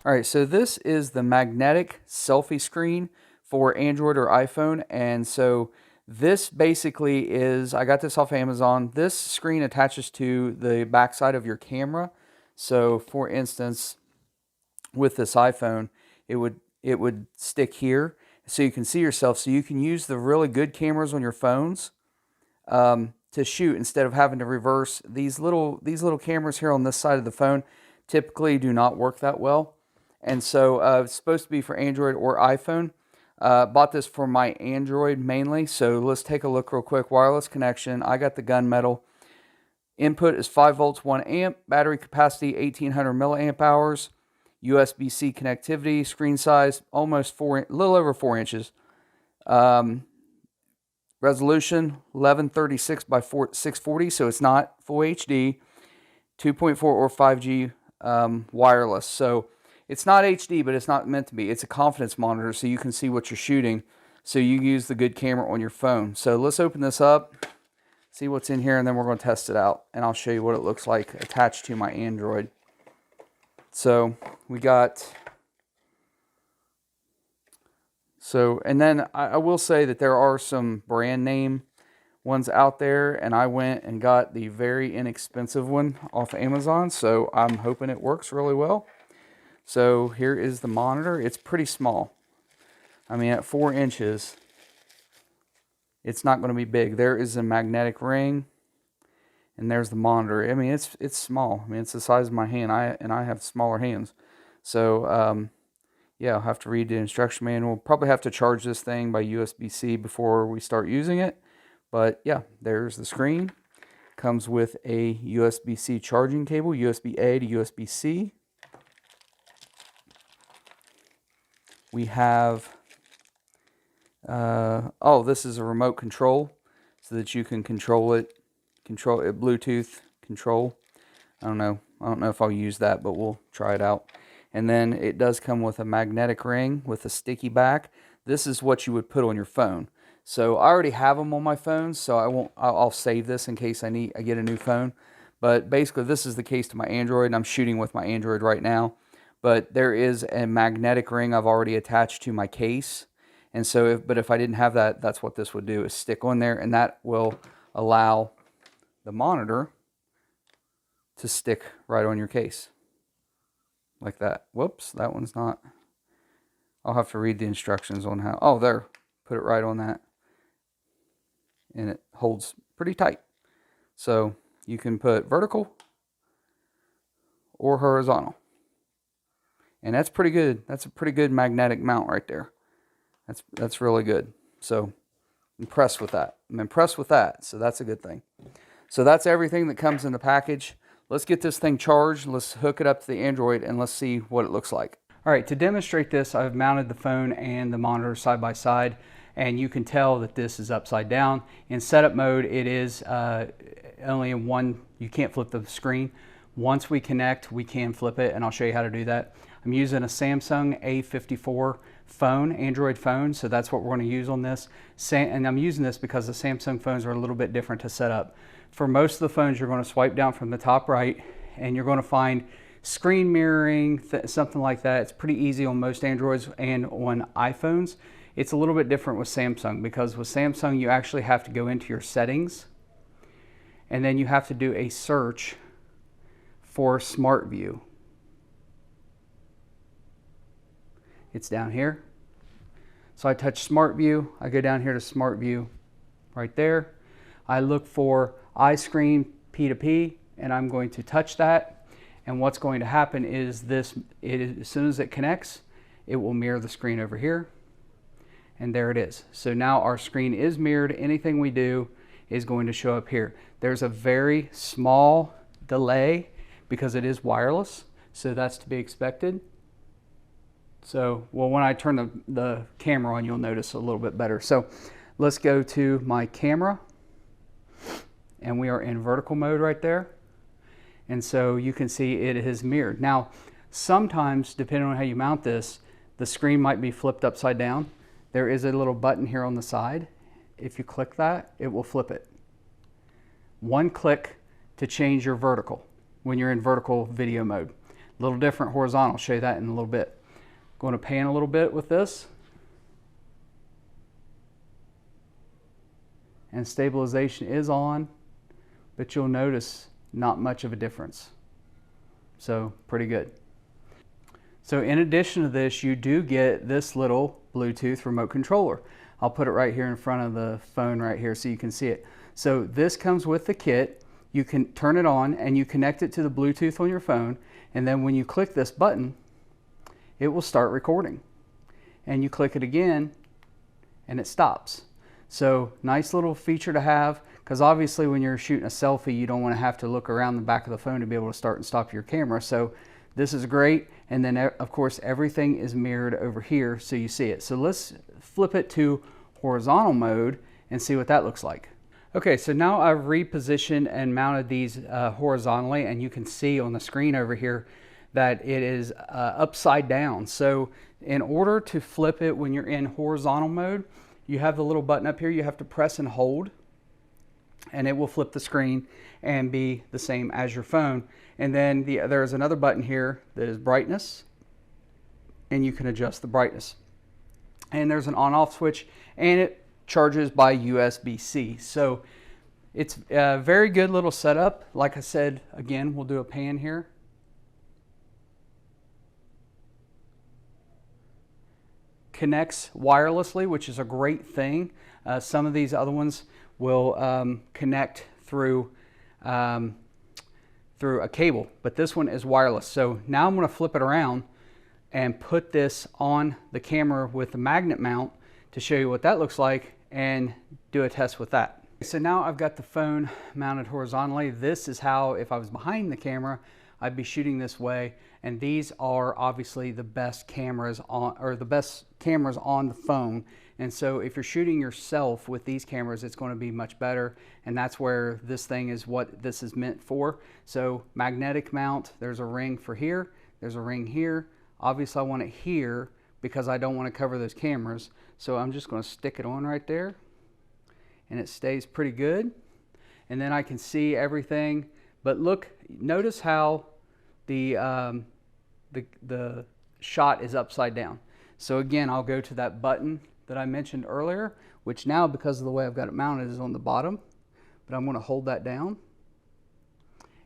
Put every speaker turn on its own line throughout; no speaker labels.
All right, so this is the magnetic selfie screen for Android or iPhone. And so this basically is, I got this off Amazon. This screen attaches to the backside of your camera. So for instance, with this iPhone, it would stick here so you can see yourself. So you can use the really good cameras on your phones to shoot instead of having to reverse. These little cameras here on this side of the phone typically do not work that well. And so it's supposed to be for Android or iPhone. Bought this for my Android mainly. So let's take a look real quick. Wireless connection. I got the gunmetal. Input is 5 volts, 1 amp. Battery capacity 1800 milliamp hours. USB-C connectivity. Screen size almost a little over 4 inches. Resolution 1136 by 640, so it's not full HD. 2.4 or 5G wireless. So it's not HD, but it's not meant to be. It's a confidence monitor, so you can see what you're shooting. So you use the good camera on your phone. So let's open this up, see what's in here, and then we're going to test it out. And I'll show you what it looks like attached to my Android. So we got... and then I will say that there are some brand name ones out there, and I went and got the very inexpensive one off Amazon. So I'm hoping it works really well. So here is the monitor. It's pretty small. I mean, at 4 inches, it's not going to be big. There is a magnetic ring, and there's the monitor. I mean, it's small. I mean, it's the size of my hand. I have smaller hands. So yeah, I'll have to read the instruction manual. Probably have to charge this thing by USB-C before we start using it. But yeah, there's the screen. Comes with a USB-C charging cable, USB-A to USB-C. We have, this is a remote control so that you can control it Bluetooth control. I don't know if I'll use that, but we'll try it out. And then it does come with a magnetic ring with a sticky back. This is what you would put on your phone. So I already have them on my phone, so I'll save this in case I get a new phone. But basically this is the case to my Android, and I'm shooting with my Android right now. But there is a magnetic ring I've already attached to my case. And so if I didn't have that, that's what this would do, is stick on there, and that will allow the monitor to stick right on your case. Like that. Whoops, that one's not. I'll have to read the instructions on how. Oh, there. Put it right on that. And it holds pretty tight. So you can put vertical or horizontal. And that's pretty good. That's a pretty good magnetic mount right there. That's really good. So impressed with that. I'm impressed with that. So that's a good thing. So that's everything that comes in the package. Let's get this thing charged. Let's hook it up to the Android and let's see what it looks like. All right, to demonstrate this, I've mounted the phone and the monitor side by side, and you can tell that this is upside down. In setup mode, it is only in one, you can't flip the screen. Once we connect, we can flip it, and I'll show you how to do that. I'm using a Samsung A54 phone, Android phone, so that's what we're going to use on this. And I'm using this because the Samsung phones are a little bit different to set up. For most of the phones, you're going to swipe down from the top right, and you're going to find screen mirroring, something like that. It's pretty easy on most Androids and on iPhones. It's a little bit different with Samsung, because with Samsung, you actually have to go into your settings, and then you have to do a search for Smart View. It's down here. So I touch Smart View. I go down here to Smart View right there. I look for iScreen P2P, and I'm going to touch that. And what's going to happen is as soon as it connects, it will mirror the screen over here. And there it is. So now our screen is mirrored. Anything we do is going to show up here. There's a very small delay because it is wireless, so that's to be expected. So, well, when I turn the camera on, you'll notice a little bit better. So let's go to my camera, and we are in vertical mode right there. And so you can see it is mirrored. Now, sometimes, depending on how you mount this, the screen might be flipped upside down. There is a little button here on the side. If you click that, it will flip it. One click to change your vertical when you're in vertical video mode. A little different horizontal. I'll show you that in a little bit. Going to pan a little bit with this. And stabilization is on, but you'll notice not much of a difference. So pretty good. So in addition to this, you do get this little Bluetooth remote controller. I'll put it right here in front of the phone right here so you can see it. So this comes with the kit. You can turn it on and you connect it to the Bluetooth on your phone, and then when you click this button, it will start recording. And you click it again and it stops. So nice little feature to have, because obviously when you're shooting a selfie, you don't want to have to look around the back of the phone to be able to start and stop your camera. So this is great. And then of course everything is mirrored over here so you see it. So let's flip it to horizontal mode and see what that looks like. Okay, so now I've repositioned and mounted these horizontally, and you can see on the screen over here that it is upside down. So in order to flip it when you're in horizontal mode, you have the little button up here you have to press and hold, and it will flip the screen and be the same as your phone. And then there's another button here that is brightness, and you can adjust the brightness. And there's an on-off switch, and it charges by USB-C. So it's a very good little setup. Like I said, again, we'll do a pan here. Connects wirelessly, which is a great thing. Some of these other ones will connect through a cable, but this one is wireless. So now I'm going to flip it around and put this on the camera with the magnet mount to show you what that looks like and do a test with that. So now I've got the phone mounted horizontally. This is how, if I was behind the camera, I'd be shooting this way. And these are obviously the best cameras on, or the best cameras on the phone. And so if you're shooting yourself with these cameras, it's going to be much better. And that's where this thing is, what this is meant for. So magnetic mount, there's a ring for here, there's a ring here. Obviously I want it here because I don't want to cover those cameras. So I'm just going to stick it on right there, and it stays pretty good. And then I can see everything. But look, notice how the shot is upside down. So again, I'll go to that button that I mentioned earlier, which now, because of the way I've got it mounted, is on the bottom. But I'm going to hold that down,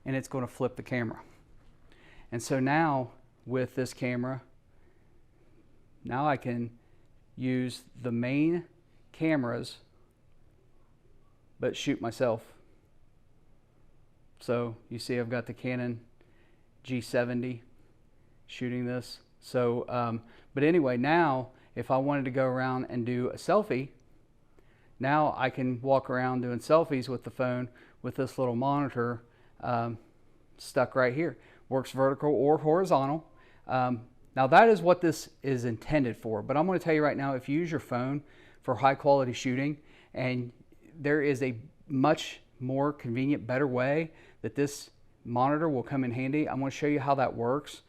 and it's going to flip the camera. And so now with this camera, now I can use the main cameras but shoot myself. So you see I've got the Canon G70 shooting this. So but anyway, now if I wanted to go around and do a selfie, now I can walk around doing selfies with the phone with this little monitor stuck right here. Works vertical or horizontal. Now that is what this is intended for, but I'm going to tell you right now, if you use your phone for high quality shooting, and there is a much more convenient, better way that this monitor will come in handy. I'm going to show you how that works,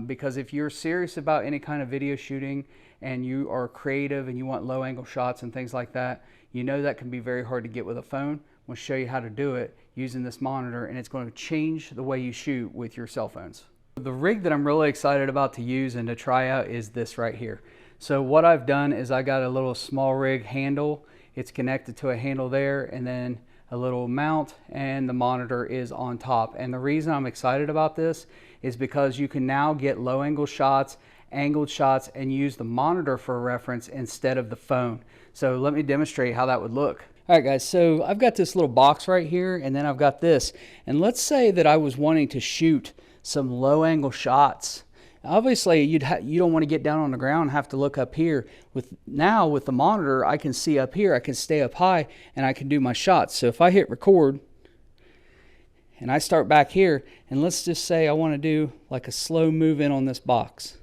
because if you're serious about any kind of video shooting and you are creative and you want low angle shots and things like that, you know that can be very hard to get with a phone. I'm going to show you how to do it using this monitor, and it's going to change the way you shoot with your cell phones. The rig that I'm really excited about to use and to try out is this right here. So what I've done is I got a little small rig handle. It's connected to a handle there, and then a little mount, and the monitor is on top. And the reason I'm excited about this is because you can now get low angle shots, angled shots, and use the monitor for a reference instead of the phone. So let me demonstrate how that would look. All right guys, so I've got this little box right here, and then I've got this. And let's say that I was wanting to shoot some low angle shots. Obviously you don't want to get down on the ground and have to look up here. Now with the monitor, I can see up here, I can stay up high, and I can do my shots. So if I hit record and I start back here, and let's just say I want to do like a slow move in on this box,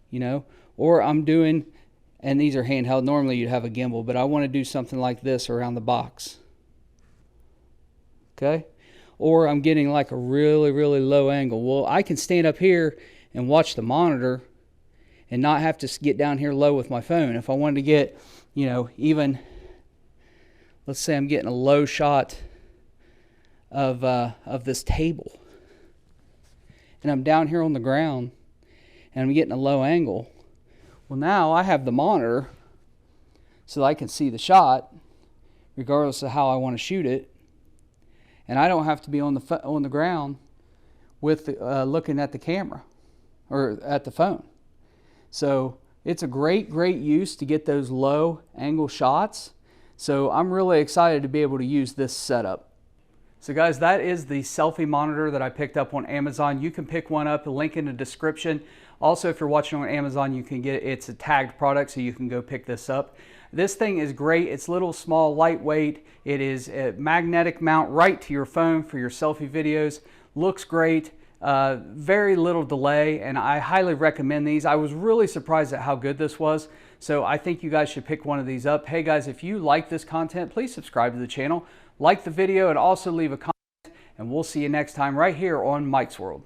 you know, or I'm doing, and these are handheld, normally you'd have a gimbal, but I want to do something like this around the box. Okay? Or I'm getting like a really, really low angle. Well, I can stand up here and watch the monitor and not have to get down here low with my phone. If I wanted to get, you know, even, let's say I'm getting a low shot of this table, and I'm down here on the ground and I'm getting a low angle. Well, now I have the monitor so that I can see the shot regardless of how I want to shoot it, and I don't have to be on the ground with looking at the camera or at the phone. So it's a great use to get those low angle shots. So I'm really excited to be able to use this setup. So guys, that is the Selfie monitor that I picked up on Amazon. You can pick one up, the link in the description. Also, if you're watching on Amazon, you can get it. It's a tagged product, so you can go pick this up. This thing is great. It's little, small, lightweight. It is a magnetic mount right to your phone for your selfie videos. Looks great. Very little delay, and I highly recommend these. I was really surprised at how good this was, so I think you guys should pick one of these up. Hey guys, if you like this content, please subscribe to the channel, like the video, and also leave a comment, and we'll see you next time right here on Mike's World.